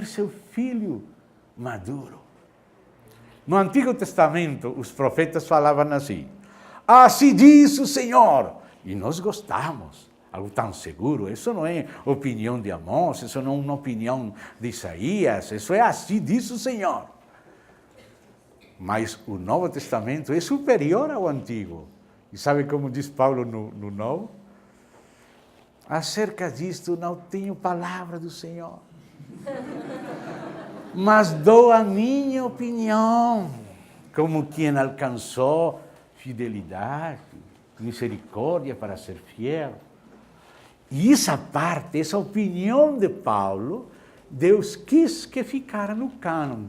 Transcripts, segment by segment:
seu filho maduro. No Antigo Testamento, os profetas falavam assim: assim diz o Senhor. E nós gostamos, algo tão seguro. Isso não é opinião de Amós, isso não é uma opinião de Isaías, isso é assim diz o Senhor. Mas o Novo Testamento é superior ao Antigo. E sabe como diz Paulo no Novo? Acerca disto não tenho palavra do Senhor, mas dou a minha opinião, como quem alcançou fidelidade, misericórdia para ser fiel. E essa parte, essa opinião de Paulo, Deus quis que ficara no cânon.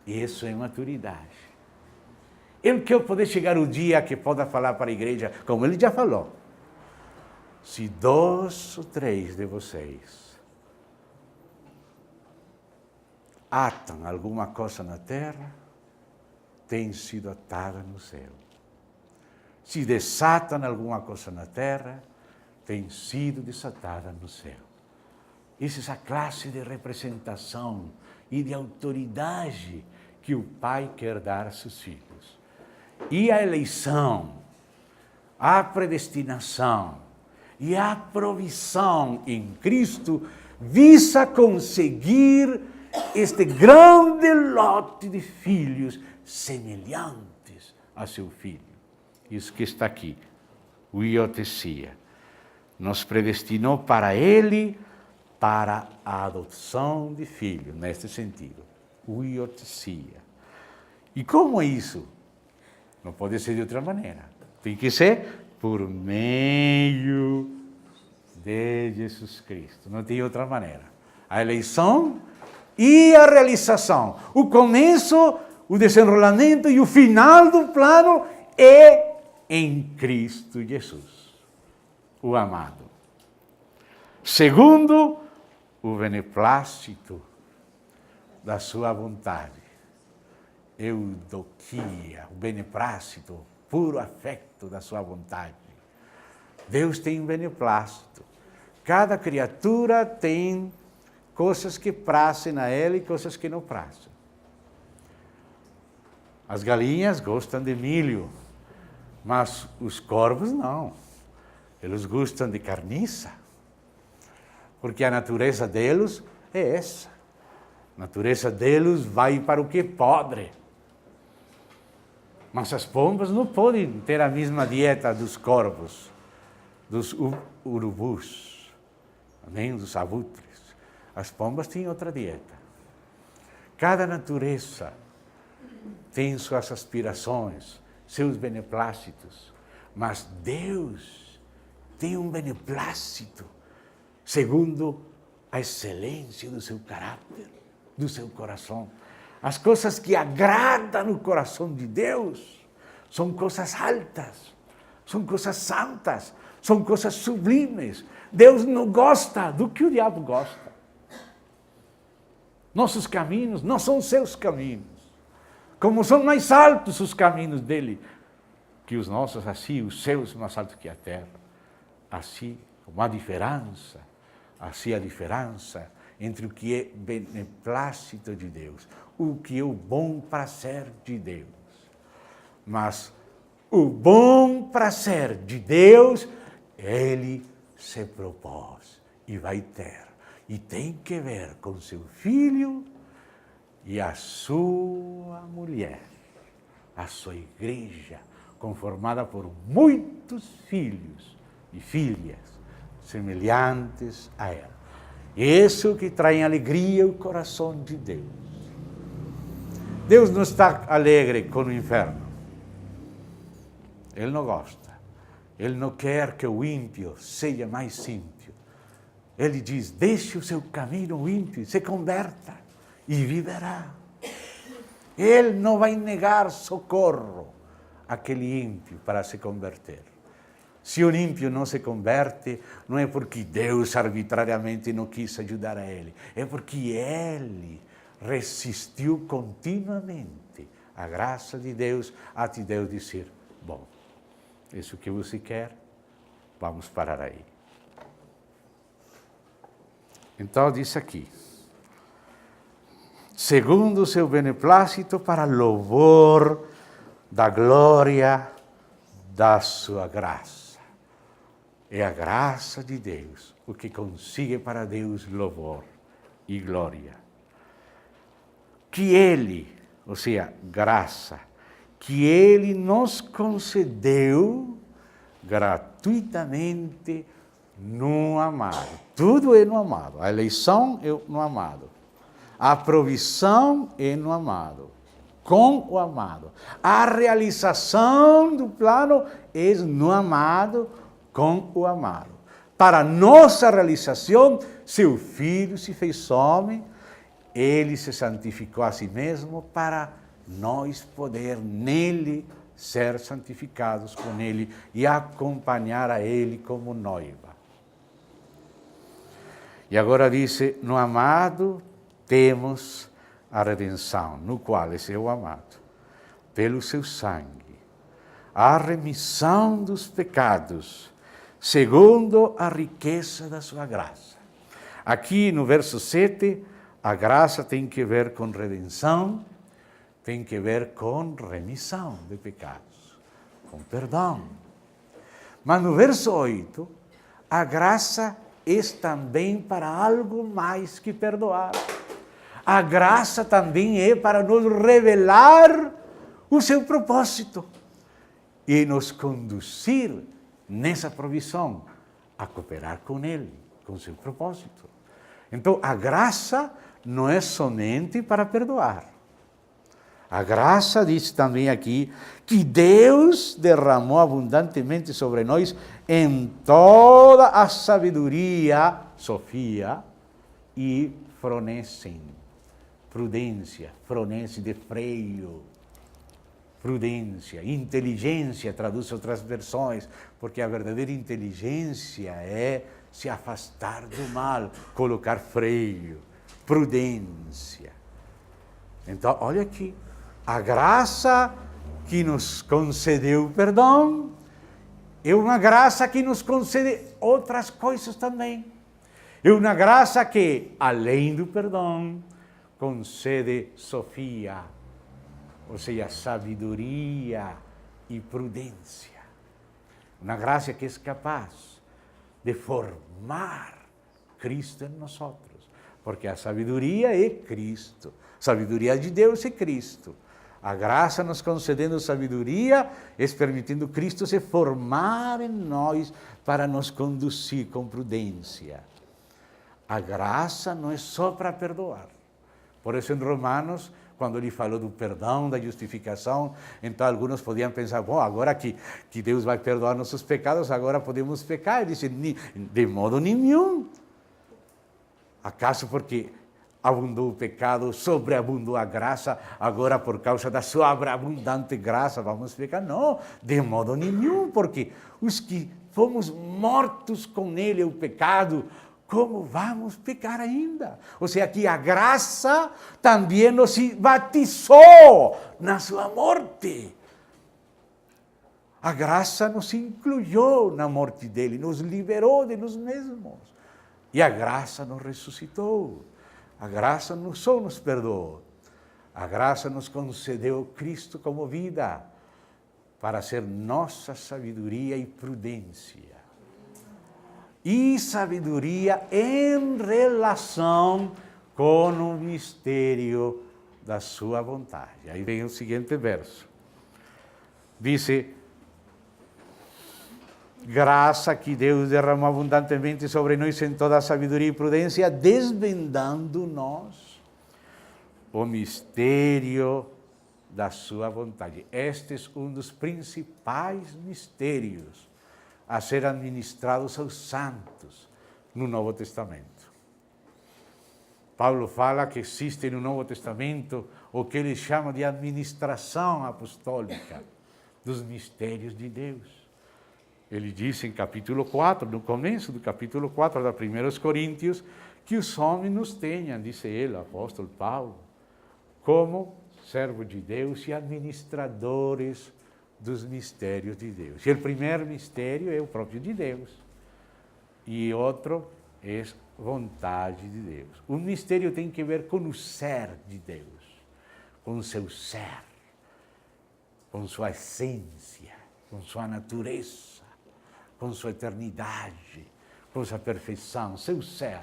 Isso é maturidade. Ele quer poder chegar o dia que possa falar para a igreja, como ele já falou. Se 2 ou 3 de vocês atam alguma coisa na terra, tem sido atada no céu. Se desatam alguma coisa na terra, tem sido desatada no céu. Essa é a classe de representação e de autoridade que o Pai quer dar a seus filhos. E a eleição, a predestinação e a provisão em Cristo visa conseguir este grande lote de filhos semelhantes a seu filho. Isso que está aqui, o iotesia, nos predestinou para ele, para a adoção de filhos, neste sentido, o iotesia. E como é isso? Não pode ser de outra maneira. Tem que ser por meio de Jesus Cristo. Não tem outra maneira. A eleição e a realização. O começo, o desenrolamento e o final do plano é em Cristo Jesus, o amado. Segundo, o beneplácito da sua vontade. Eudoquia, o beneplácito, puro afeto da sua vontade. Deus tem um beneplácito. Cada criatura tem coisas que prazem a ele e coisas que não prazem. As galinhas gostam de milho, mas os corvos não. Eles gostam de carniça, porque a natureza deles é essa. A natureza deles vai para o que é podre. Mas as pombas não podem ter a mesma dieta dos corvos, dos urubus, nem dos abutres. As pombas têm outra dieta. Cada natureza tem suas aspirações, seus beneplácitos, mas Deus tem um beneplácito segundo a excelência do seu caráter, do seu coração. As coisas que agradam no coração de Deus são coisas altas, são coisas santas, são coisas sublimes. Deus não gosta do que o diabo gosta. Nossos caminhos não são seus caminhos. Como são mais altos os caminhos dele que os nossos, assim, os seus mais altos que a terra. Assim, como a diferença, assim a diferença entre o que é beneplácito de Deus, o que é o bom prazer de Deus. Mas o bom prazer de Deus, ele se propôs e vai ter. E tem que ver com seu filho e a sua mulher, a sua igreja, conformada por muitos filhos e filhas semelhantes a ela. Isso que traz alegria ao coração de Deus. Deus não está alegre com o inferno. Ele não gosta. Ele não quer que o ímpio seja mais ímpio. Ele diz, deixe o seu caminho ímpio, se converta e viverá. Ele não vai negar socorro àquele ímpio para se converter. Se o ímpio não se converte, não é porque Deus arbitrariamente não quis ajudar a ele. É porque ele resistiu continuamente à graça de Deus, até Deus dizer, bom, isso que você quer, vamos parar aí. Então diz aqui, segundo o seu beneplácito, para louvor da glória da sua graça. É a graça de Deus o que consiga para Deus louvor e glória. Que Ele, ou seja, graça, que Ele nos concedeu gratuitamente no amado. Tudo é no amado. A eleição é no amado. A provisão é no amado. Com o amado. A realização do plano é no amado, com o amado. Para nossa realização, seu Filho se fez homem, Ele se santificou a si mesmo para nós poder nele ser santificados com Ele e acompanhar a Ele como noiva. E agora diz, no amado temos a redenção, no qual esse é o amado, pelo seu sangue, a remissão dos pecados, segundo a riqueza da sua graça. Aqui no verso 7, a graça tem que ver com redenção, tem que ver com remissão de pecados, com perdão. Mas no verso 8, a graça é também para algo mais que perdoar. A graça também é para nos revelar o seu propósito e nos conduzir nessa provisão a cooperar com Ele, com seu propósito. Então, a graça não é somente para perdoar. A graça diz também aqui que Deus derramou abundantemente sobre nós em toda a sabedoria, sofia e fronesen. Prudência, fronese de freio, prudência, inteligência, traduz outras versões, porque a verdadeira inteligência é se afastar do mal, colocar freio, prudência. Então, olha aqui, a graça que nos concedeu o perdão é uma graça que nos concede outras coisas também. É uma graça que, além do perdão, concede sofia, ou seja, sabedoria e prudência. Uma graça que é capaz de formar Cristo em nós. Porque a sabedoria é Cristo. A sabedoria de Deus é Cristo. A graça nos concedendo sabedoria, é permitindo Cristo se formar em nós para nos conduzir com prudência. A graça não é só para perdoar. Por isso, em Romanos, quando ele falou do perdão, da justificação, então alguns podiam pensar, bom, agora que Deus vai perdoar nossos pecados, agora podemos pecar. Ele disse, de modo nenhum. Acaso porque abundou o pecado, sobreabundou a graça, agora por causa da sobreabundante graça vamos pecar? Não, de modo nenhum, porque os que fomos mortos com ele, o pecado, como vamos pecar ainda? Ou seja, que a graça também nos batizou na sua morte. A graça nos incluiu na morte dele, nos liberou de nós mesmos. E a graça nos ressuscitou. A graça não só nos perdoou, a graça nos concedeu Cristo como vida, para ser nossa sabedoria e prudência. E sabedoria em relação com o mistério da sua vontade. Aí vem o seguinte verso. Diz, graça que Deus derramou abundantemente sobre nós em toda a sabedoria e prudência, desvendando-nos o mistério da sua vontade. Este é um dos principais mistérios a ser administrados aos santos no Novo Testamento. Paulo fala que existe no Novo Testamento o que ele chama de administração apostólica dos mistérios de Deus. Ele disse em capítulo 4, no começo do capítulo 4 da 1 Coríntios, que os homens nos tenham, disse ele, o apóstolo Paulo, como servos de Deus e administradores dos mistérios de Deus. E o primeiro mistério é o próprio de Deus. E outro é vontade de Deus. O mistério tem que ver com o ser de Deus, com o seu ser, com sua essência, com sua natureza, com sua eternidade, com sua perfeição, seu ser.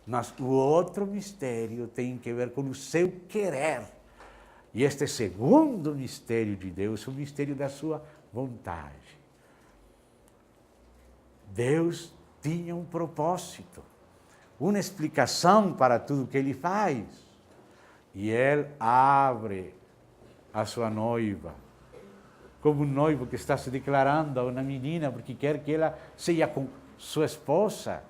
Mas o outro mistério tem que ver com o seu querer. E este segundo mistério de Deus, o mistério da sua vontade. Deus tinha um propósito, uma explicação para tudo que Ele faz. E Ele abre a sua noiva, como um noivo que está se declarando a uma menina, porque quer que ela seja com sua esposa,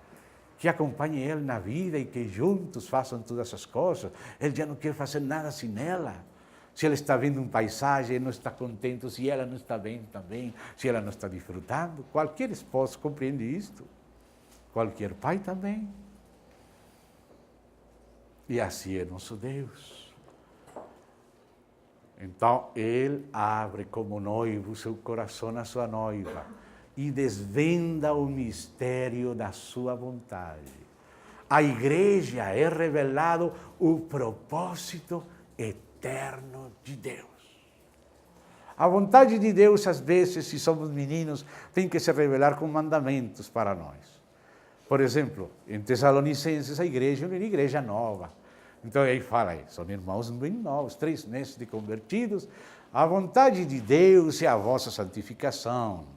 que acompanhe ele na vida e que juntos façam todas as coisas. Ele já não quer fazer nada sem ela. Se ele está vendo uma paisagem, ele não está contente, se ela não está bem também, se ela não está desfrutando. Qualquer esposo compreende isto. Qualquer pai também. E assim é nosso Deus. Então, Ele abre como noivo seu coração à sua noiva e desvenda o mistério da sua vontade. À igreja é revelado o propósito eterno de Deus. A vontade de Deus, às vezes, se somos meninos, tem que se revelar com mandamentos para nós. Por exemplo, em Tessalonicenses, a igreja é uma igreja nova. Então, aí fala, são irmãos bem novos, 3 meses de convertidos. A vontade de Deus é a vossa santificação.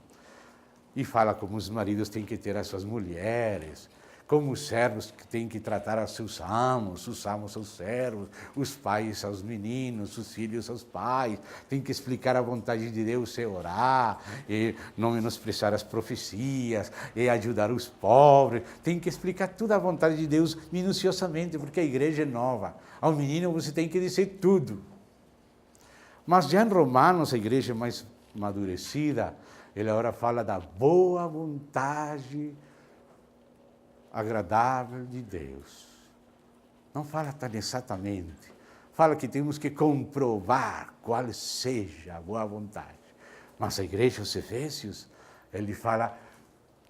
E fala como os maridos têm que ter as suas mulheres, como os servos que têm que tratar os seus amos, os amos aos servos, os pais aos meninos, os filhos aos pais. Tem que explicar a vontade de Deus, é orar, é não menosprezar as profecias, é ajudar os pobres. Tem que explicar toda a vontade de Deus minuciosamente, porque a igreja é nova. Ao menino você tem que dizer tudo. Mas já em Romanos, a igreja mais amadurecida, ele agora fala da boa vontade agradável de Deus. Não fala tão exatamente. Fala que temos que comprovar qual seja a boa vontade. Mas a igreja, os Efésios, ele fala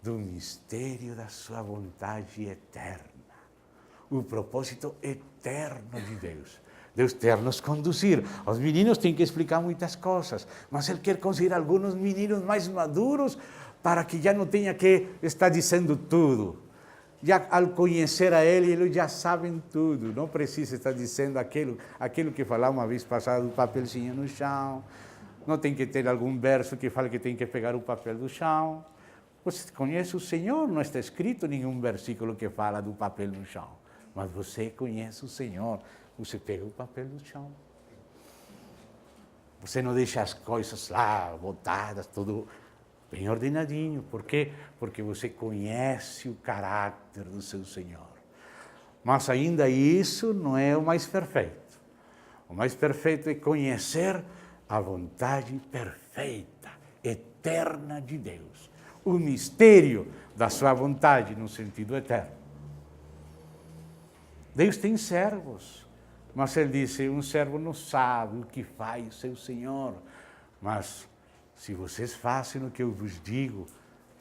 do mistério da sua vontade eterna. O propósito eterno de Deus. Deus quer nos conduzir. Os meninos têm que explicar muitas coisas, mas Ele quer conseguir alguns meninos mais maduros para que já não tenha que estar dizendo tudo. Já ao conhecer a Ele, eles já sabem tudo. Não precisa estar dizendo aquilo que falamos uma vez passada do papelzinho no chão. Não tem que ter algum verso que fala que tem que pegar o papel do chão. Você conhece o Senhor, não está escrito nenhum versículo que fala do papel no chão. Mas você conhece o Senhor. Você pega o papel do chão. Você não deixa as coisas lá botadas, tudo bem ordenadinho. Por quê? Porque você conhece o caráter do seu Senhor. Mas ainda isso não é o mais perfeito. O mais perfeito é conhecer a vontade perfeita, eterna de Deus. O mistério da sua vontade no sentido eterno. Deus tem servos. Mas ele disse, um servo não sabe o que faz seu Senhor. Mas se vocês fazem o que eu vos digo,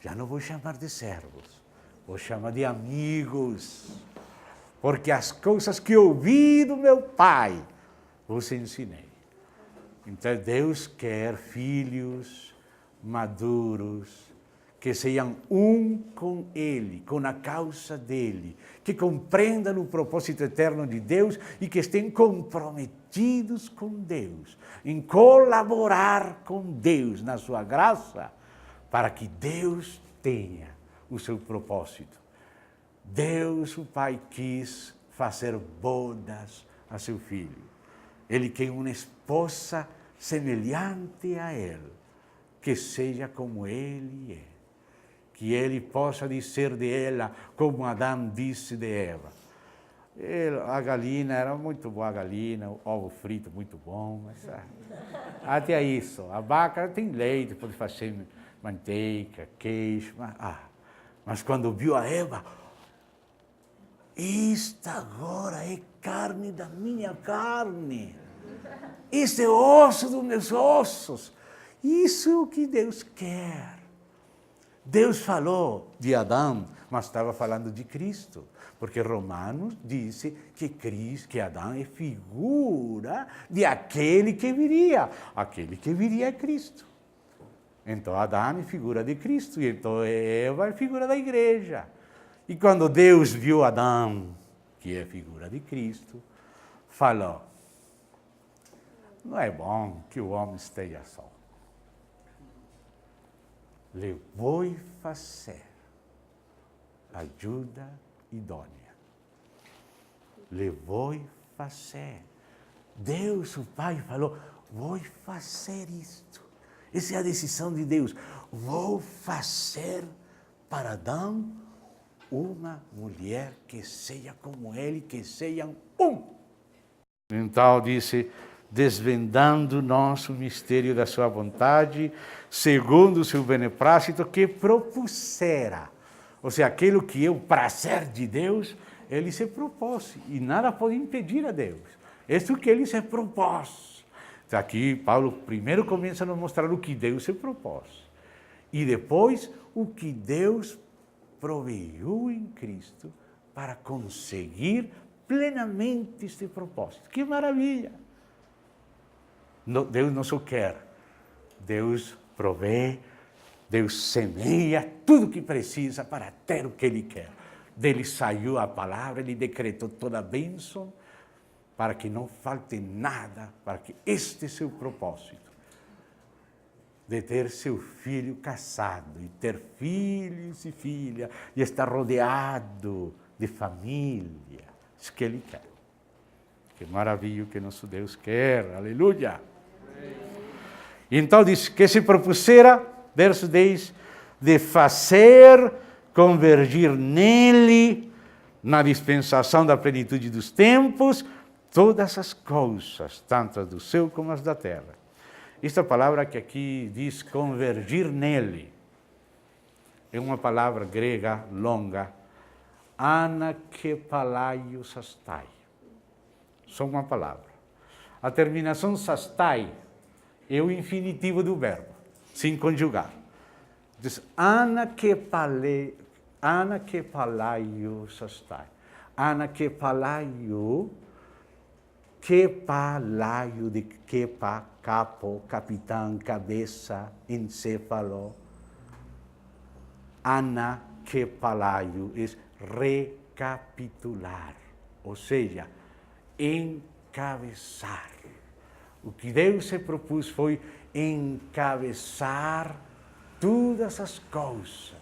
já não vou chamar de servos, vou chamar de amigos. Porque as coisas que ouvi do meu Pai, vos ensinei. Então Deus quer filhos maduros, que sejam um com Ele, com a causa dEle, que compreendam o propósito eterno de Deus e que estejam comprometidos com Deus, em colaborar com Deus na sua graça, para que Deus tenha o seu propósito. Deus, o Pai, quis fazer bodas a seu filho. Ele quer uma esposa semelhante a Ele, que seja como Ele é. Que ele possa dizer de ela, como Adão disse de Eva. A galinha, era muito boa a galinha, o ovo frito muito bom, mas até isso. A vaca tem leite, pode fazer manteiga, queijo, mas quando viu a Eva, esta agora é carne da minha carne, este é osso dos meus ossos. Isso é o que Deus quer. Deus falou de Adão mas estava falando de Cristo, porque Romanos disse que Adão é figura de aquele que viria. Aquele que viria é Cristo. Então Adão é figura de Cristo, e então Eva é figura da igreja. E quando Deus viu Adão, que é figura de Cristo, falou: não é bom que o homem esteja só. Lhe vou fazer ajuda idônea. Lhe vou fazer. Deus, o Pai, falou: vou fazer isto. Essa é a decisão de Deus. Vou fazer para Adão uma mulher que seja como ele, que sejam um. Então disse: desvendando nós o mistério da sua vontade, segundo o seu beneplácito que propusera. Ou seja, aquilo que é o prazer de Deus, ele se propôs, e nada pode impedir a Deus. Isso que ele se propôs. Aqui Paulo primeiro começa a nos mostrar o que Deus se propôs, e depois o que Deus proveiu em Cristo para conseguir plenamente este propósito. Que maravilha! Deus não só quer, Deus provê, Deus semeia tudo o que precisa para ter o que Ele quer. Dele saiu a palavra, Ele decretou toda a bênção, para que não falte nada, para que este seu propósito, de ter seu filho casado, e ter filhos e filhas, e estar rodeado de família, isso que Ele quer. Que maravilha que nosso Deus quer, aleluia! Então diz que se propusera, verso 10, de fazer convergir nele, na dispensação da plenitude dos tempos, todas as coisas, tanto as do céu como as da terra. Esta palavra que aqui diz convergir nele, é uma palavra grega longa, anakepalaio sastai. Só uma palavra. A terminação sastai é o infinitivo do verbo, sem conjugar. Diz anakepalaio sastai. Anakepalaio, kepalaio de kepa, capo, capitão, cabeça, encéfalo. Anakepalaio é recapitular, ou seja, encabeçar. O que Deus se propôs foi encabeçar todas as coisas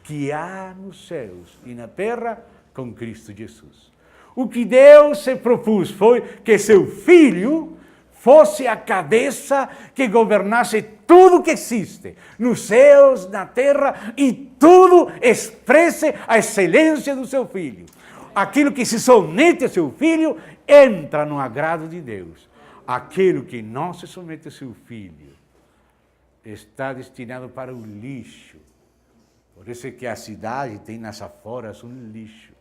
que há nos céus e na terra com Cristo Jesus. O que Deus se propôs foi que seu Filho fosse a cabeça que governasse tudo que existe, nos céus, na terra, e tudo expresse a excelência do seu Filho. Aquilo que se somete a seu Filho entra no agrado de Deus. Aquilo que não se somete a seu Filho está destinado para o lixo. Por isso é que a cidade tem nas aforas um lixo,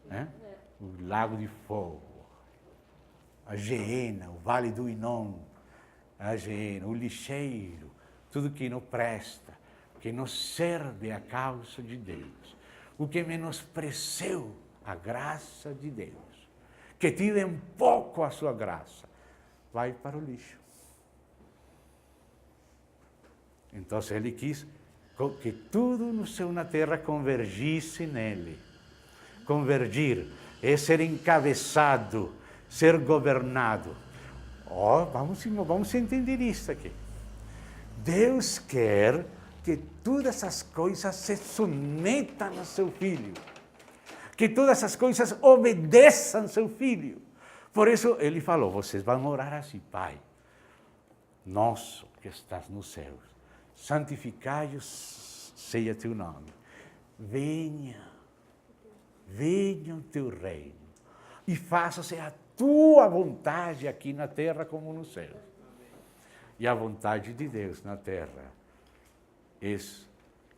né? O Lago de Fogo, a Geena, o Vale do Inom, a Geena, o lixeiro, tudo que não presta, que não serve à causa de Deus, o que menosprezou a graça de Deus, que tira um pouco a sua graça, vai para o lixo. Então ele quis que tudo no céu e na terra convergisse nele. Convergir é ser encabeçado, ser governado. Vamos entender isso aqui. Deus quer que todas as coisas se submetam ao seu Filho. Que todas as coisas obedeçam ao seu Filho. Por isso ele falou, vocês vão orar assim: Pai nosso que estás nos céus, santificai-os seja teu nome. Venha o teu reino e faça-se a tua vontade aqui na terra como no céu. E a vontade de Deus na terra é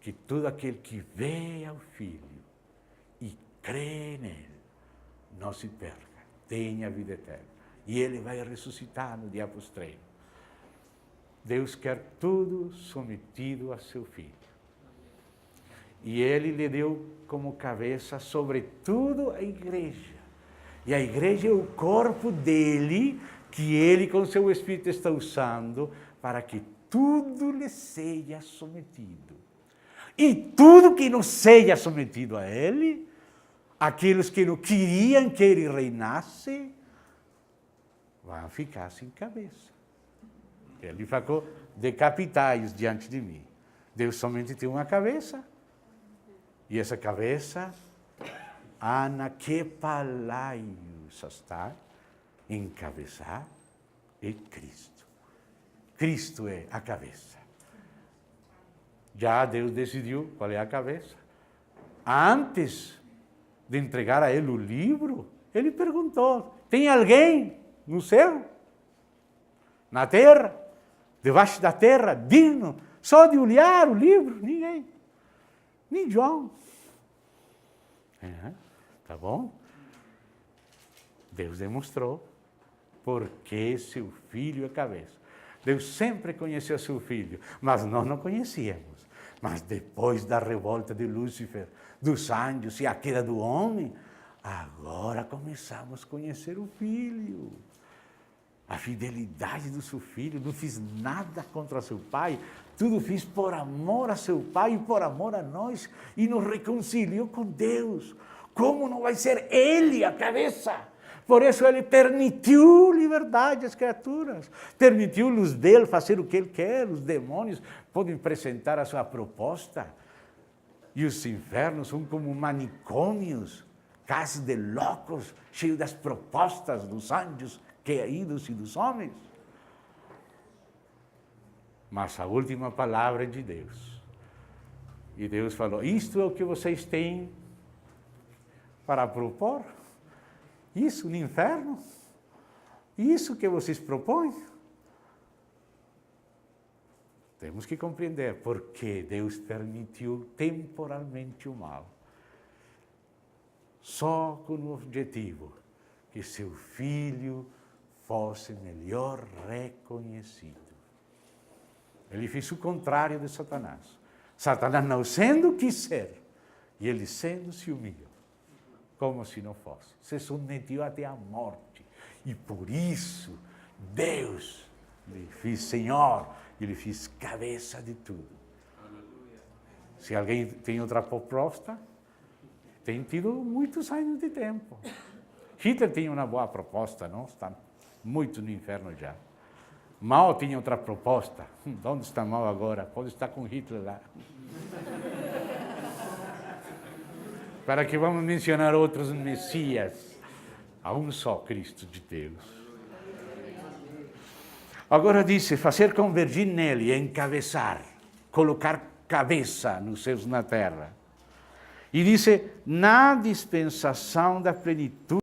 que todo aquele que vê ao Filho e crê nele não se perca, tenha vida eterna. E ele vai ressuscitar no dia postreiro. Deus quer tudo submetido a seu Filho. E ele lhe deu como cabeça sobre tudo a igreja. E a igreja é o corpo dele, que ele com seu Espírito está usando para que tudo lhe seja submetido. E tudo que não seja submetido a ele, aqueles que não queriam que ele reinasse, vão ficar sem cabeça. Ele falou, decapitai-os diante de mim. Deus somente tem uma cabeça. E essa cabeça, anakepalaios, está encabeçar é Cristo. Cristo é a cabeça. Já Deus decidiu qual é a cabeça. Antes de entregar a ele o livro, ele perguntou, tem alguém no céu? Na terra? Debaixo da terra? Digno? Só de olhar o livro? Ninguém. Nem João. Tá bom? Deus demonstrou porque seu filho é cabeça. Deus sempre conheceu seu filho, mas nós não conhecíamos. Mas depois da revolta de Lúcifer, dos anjos e a queda do homem, agora começamos a conhecer o filho. A fidelidade do seu filho, não fiz nada contra seu pai, tudo fiz por amor a seu pai e por amor a nós, e nos reconciliou com Deus. Como não vai ser ele a cabeça? Por isso ele permitiu liberdade às criaturas, permitiu-lhes dele fazer o que ele quer, os demônios podem apresentar a sua proposta, e os infernos são como manicômios, casas de loucos, cheios das propostas dos anjos caídos e dos homens. Mas a última palavra é de Deus. E Deus falou, isto é o que vocês têm para propor? Isso no inferno? Isso que vocês propõem? Temos que compreender porque Deus permitiu temporalmente o mal. Só com o objetivo que seu filho fosse melhor reconhecido. Ele fez o contrário de Satanás. Satanás não sendo quis ser, e ele sendo se humilhou, como se não fosse. Se submeteu até a morte. E por isso, Deus lhe fez Senhor, e lhe fez cabeça de tudo. Se alguém tem outra proposta, tem tido muitos anos de tempo. Hitler tinha uma boa proposta, não? Está muito no inferno já. Mao tinha outra proposta. Onde está Mao agora? Pode estar com Hitler lá. Para que vamos mencionar outros Messias. Há um só Cristo de Deus. Agora disse, fazer convergir nele, encabeçar, colocar cabeça nos céus na terra. E disse, na dispensação da plenitude